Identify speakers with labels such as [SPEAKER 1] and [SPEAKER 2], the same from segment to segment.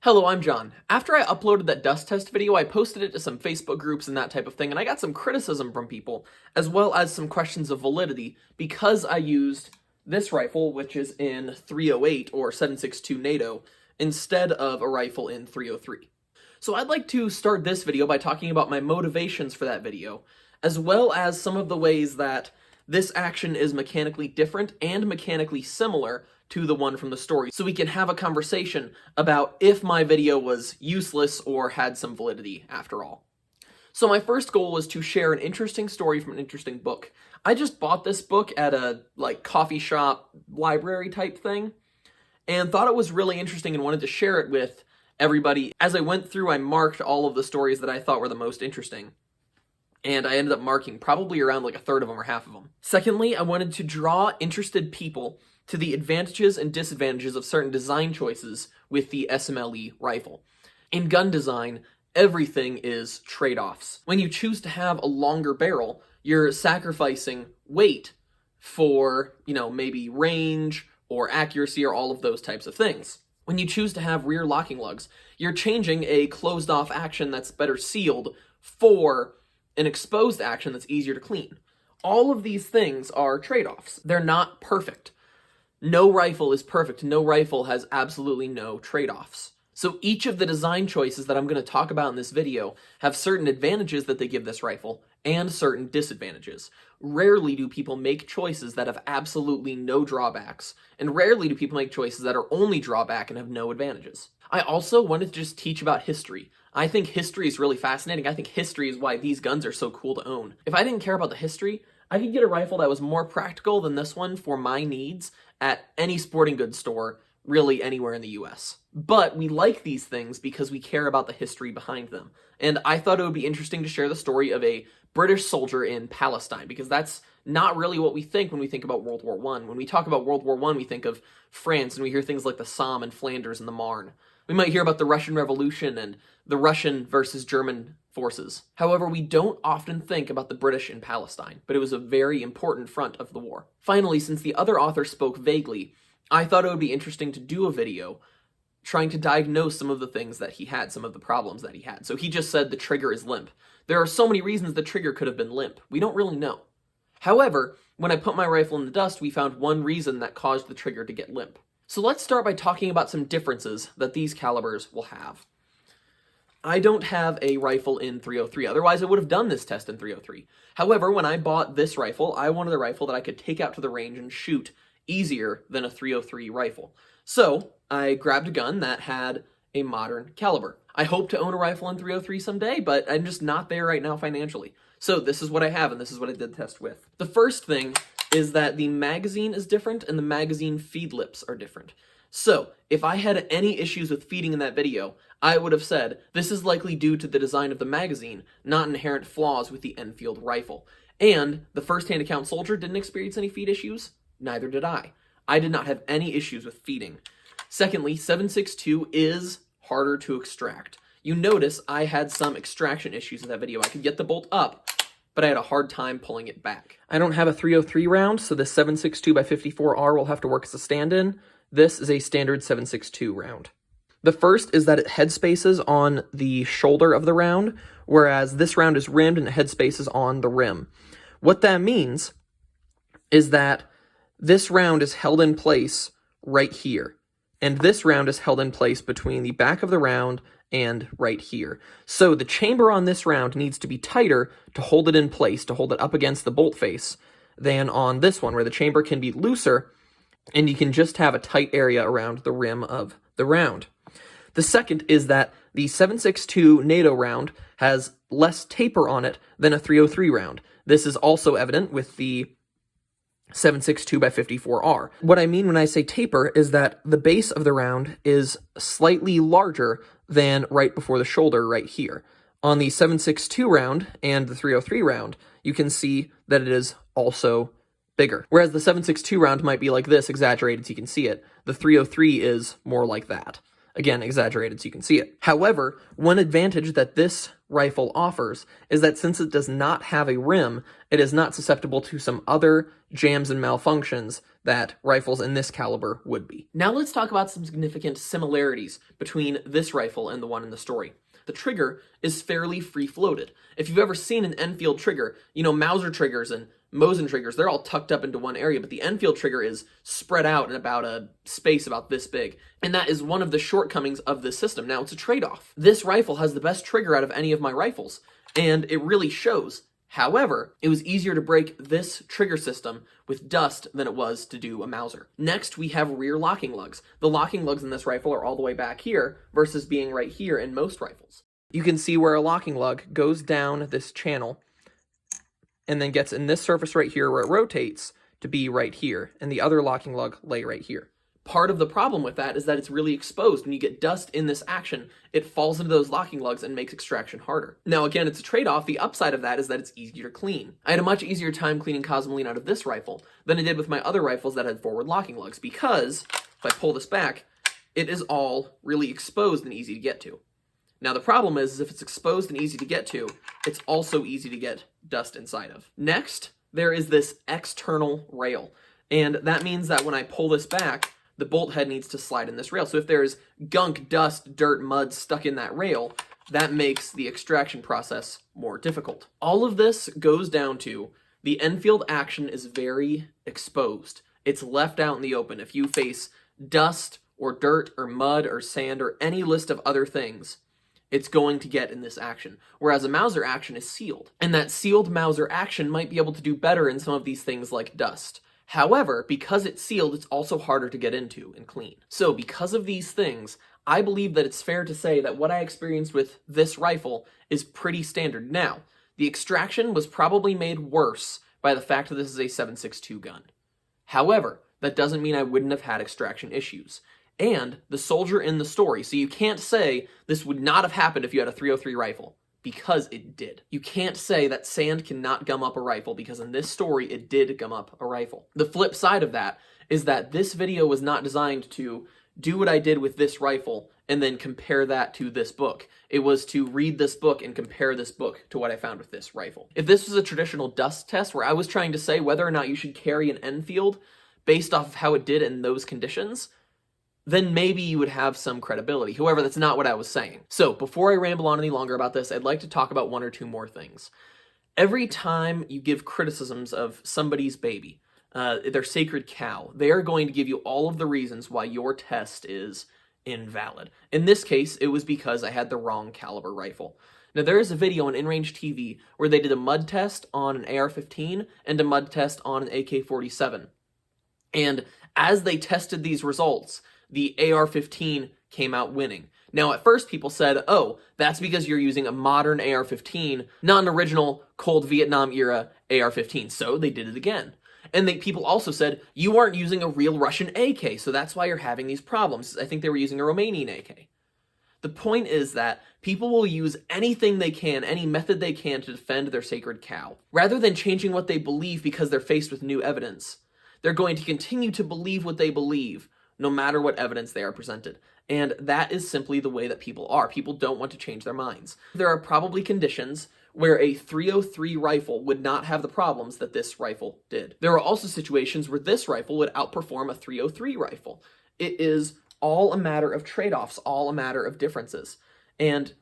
[SPEAKER 1] Hello, I'm John. After I uploaded that dust test video, I posted it to some Facebook groups and that type of thing, and I got some criticism from people, as well as some questions of validity, because I used this rifle, which is in 308 or 7.62 NATO, instead of a rifle in 303. So I'd like to start this video by talking about my motivations for that video, as well as some of the ways that this action is mechanically different and mechanically similar to the one from the story, so we can have a conversation about if my video was useless or had some validity after all. So my first goal was to share an interesting story from an interesting book. I just bought this book at a coffee shop library type thing and thought it was really interesting and wanted to share it with everybody. As I went through, I marked all of the stories that I thought were the most interesting. And I ended up marking probably around like a third of them or half of them. Secondly, I wanted to draw interested people to the advantages and disadvantages of certain design choices with the SMLE rifle. In gun design, everything is trade-offs. When you choose to have a longer barrel, you're sacrificing weight for, maybe range or accuracy or all of those types of things. When you choose to have rear locking lugs, you're changing a closed-off action that's better sealed for an exposed action that's easier to clean. All of these things are trade-offs. They're not perfect. No rifle is perfect. No rifle has absolutely no trade-offs. So each of the design choices that I'm going to talk about in this video have certain advantages that they give this rifle and certain disadvantages. Rarely do people make choices that have absolutely no drawbacks, and rarely do people make choices that are only drawback and have no advantages. I also wanted to just teach about history. I think history is really fascinating. I think history is why these guns are so cool to own. If I didn't care about the history, I could get a rifle that was more practical than this one for my needs at any sporting goods store, really anywhere in the US. But we like these things because we care about the history behind them. And I thought it would be interesting to share the story of a British soldier in Palestine, because that's not really what we think when we think about World War I. When we talk about World War I, we think of France, and we hear things like the Somme and Flanders and the Marne. We might hear about the Russian Revolution and the Russian versus German forces. However, we don't often think about the British in Palestine, but it was a very important front of the war. Finally, since the other author spoke vaguely, I thought it would be interesting to do a video trying to diagnose some of the things that he had, some of the problems that he had. So he just said the trigger is limp. There are so many reasons the trigger could have been limp. We don't really know. However, when I put my rifle in the dust, we found one reason that caused the trigger to get limp. So let's start by talking about some differences that these calibers will have. I don't have a rifle in 303, otherwise I would have done this test in 303. However, when I bought this rifle, I wanted a rifle that I could take out to the range and shoot easier than a 303 rifle. So I grabbed a gun that had a modern caliber. I hope to own a rifle in 303 someday, but I'm just not there right now financially. So this is what I have, and this is what I did test with. The first thing is that the magazine is different and the magazine feed lips are different. So if I had any issues with feeding in that video, I would have said this is likely due to the design of the magazine, not inherent flaws with the Enfield rifle. And the first-hand account soldier didn't experience any feed issues, neither did I. I did not have any issues with feeding. Secondly, 7.62 is harder to extract. You notice I had some extraction issues in that video. I could get the bolt up, but I had a hard time pulling it back. I don't have a 303 round, so the 7.62x54R will have to work as a stand-in. This is a standard 7.62 round. The first is that it headspaces on the shoulder of the round, whereas this round is rimmed and it headspaces on the rim. What that means is that this round is held in place right here, and this round is held in place between the back of the round and right here. So the chamber on this round needs to be tighter to hold it in place, to hold it up against the bolt face, than on this one, where the chamber can be looser, and you can just have a tight area around the rim of the round. The second is that the 7.62 NATO round has less taper on it than a 303 round. This is also evident with the 7.62x54R. What I mean when I say taper is that the base of the round is slightly larger than right before the shoulder right here. On the 7.62 round and the 303 round, you can see that it is also bigger. Whereas the 7.62 round might be like this, exaggerated so you can see it. The 303 is more like that. Again, exaggerated so you can see it. However, one advantage that this rifle offers is that since it does not have a rim, it is not susceptible to some other jams and malfunctions that rifles in this caliber would be. Now let's talk about some significant similarities between this rifle and the one in the story. The trigger is fairly free-floated. If you've ever seen an Enfield trigger, you know, Mauser triggers and Mosin triggers, they're all tucked up into one area, but the Enfield trigger is spread out in about a space about this big. And that is one of the shortcomings of this system. Now, it's a trade-off. This rifle has the best trigger out of any of my rifles, and it really shows. However, it was easier to break this trigger system with dust than it was to do a Mauser. Next, we have rear locking lugs. The locking lugs in this rifle are all the way back here versus being right here in most rifles. You can see where a locking lug goes down this channel and then gets in this surface right here where it rotates to be right here, and the other locking lug lay right here. Part of the problem with that is that it's really exposed. When you get dust in this action, it falls into those locking lugs and makes extraction harder. Now again, it's a trade-off. The upside of that is that it's easier to clean. I had a much easier time cleaning Cosmoline out of this rifle than I did with my other rifles that had forward locking lugs, because if I pull this back, it is all really exposed and easy to get to. Now the problem is if it's exposed and easy to get to, it's also easy to get dust inside of. Next, there is this external rail, and that means that when I pull this back, the bolt head needs to slide in this rail. So if there's gunk, dust, dirt, mud stuck in that rail, that makes the extraction process more difficult. All of this goes down to the Enfield action is very exposed. It's left out in the open. If you face dust or dirt or mud or sand or any list of other things, it's going to get in this action. Whereas a Mauser action is sealed. And that sealed Mauser action might be able to do better in some of these things like dust. However, because it's sealed, it's also harder to get into and clean. So because of these things, I believe that it's fair to say that what I experienced with this rifle is pretty standard. Now, the extraction was probably made worse by the fact that this is a 7.62 gun. However, that doesn't mean I wouldn't have had extraction issues. And the soldier in the story, so you can't say this would not have happened if you had a 303 rifle, because it did. You can't say that sand cannot gum up a rifle, because in this story, it did gum up a rifle. The flip side of that is that this video was not designed to do what I did with this rifle and then compare that to this book. It was to read this book and compare this book to what I found with this rifle. If this was a traditional dust test where I was trying to say whether or not you should carry an Enfield based off of how it did in those conditions, then maybe you would have some credibility. However, that's not what I was saying. So before I ramble on any longer about this, I'd like to talk about one or two more things. Every time you give criticisms of somebody's baby, their sacred cow, they are going to give you all of the reasons why your test is invalid. In this case, it was because I had the wrong caliber rifle. Now, there is a video on InRange TV where they did a mud test on an AR-15 and a mud test on an AK-47. And as they tested these results, the AR-15 came out winning. Now, at first, people said, oh, that's because you're using a modern AR-15, not an original Cold Vietnam-era AR-15, so they did it again. And people also said, you aren't using a real Russian AK, so that's why you're having these problems. I think they were using a Romanian AK. The point is that people will use anything they can, any method they can to defend their sacred cow. Rather than changing what they believe because they're faced with new evidence, they're going to continue to believe what they believe, no matter what evidence they are presented. And that is simply the way that people are. People don't want to change their minds. There are probably conditions where a 303 rifle would not have the problems that this rifle did. There are also situations where this rifle would outperform a 303 rifle. It is all a matter of trade-offs, all a matter of differences. And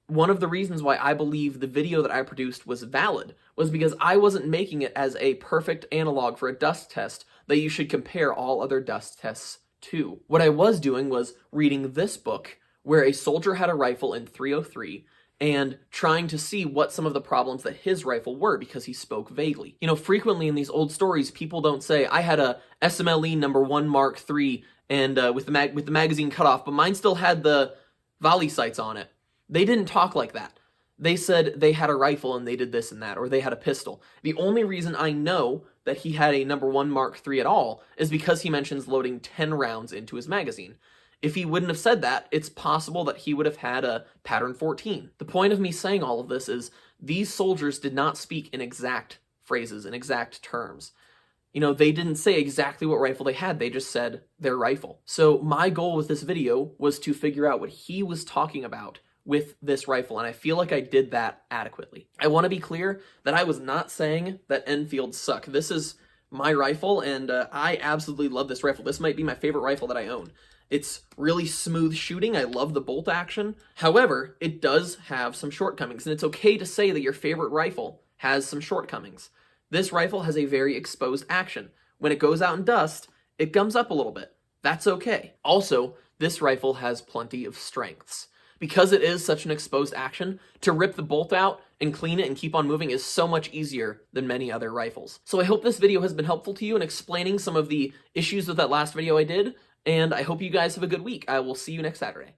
[SPEAKER 1] one of the reasons why I believe the video that I produced was valid was because I wasn't making it as a perfect analog for a dust test that you should compare all other dust tests to. What I was doing was reading this book where a soldier had a rifle in 303 and trying to see what some of the problems that his rifle were because he spoke vaguely. You know, frequently in these old stories, people don't say, I had a SMLE number 1 Mark III and with the magazine cut off, but mine still had the volley sights on it. They didn't talk like that. They said they had a rifle and they did this and that, or they had a pistol. The only reason I know that he had a number 1 Mark III at all is because he mentions loading 10 rounds into his magazine. If he wouldn't have said that, it's possible that he would have had a pattern 14. The point of me saying all of this is these soldiers did not speak in exact phrases, in exact terms. You know, they didn't say exactly what rifle they had, they just said their rifle. So my goal with this video was to figure out what he was talking about with this rifle, and I feel like I did that adequately. I want to be clear that I was not saying that Enfields suck. This is my rifle, and I absolutely love this rifle. This might be my favorite rifle that I own. It's really smooth shooting. I love the bolt action. However, it does have some shortcomings, and it's okay to say that your favorite rifle has some shortcomings. This rifle has a very exposed action. When it goes out in dust, it gums up a little bit. That's okay. Also, this rifle has plenty of strengths. Because it is such an exposed action, to rip the bolt out and clean it and keep on moving is so much easier than many other rifles. So I hope this video has been helpful to you in explaining some of the issues with that last video I did, and I hope you guys have a good week. I will see you next Saturday.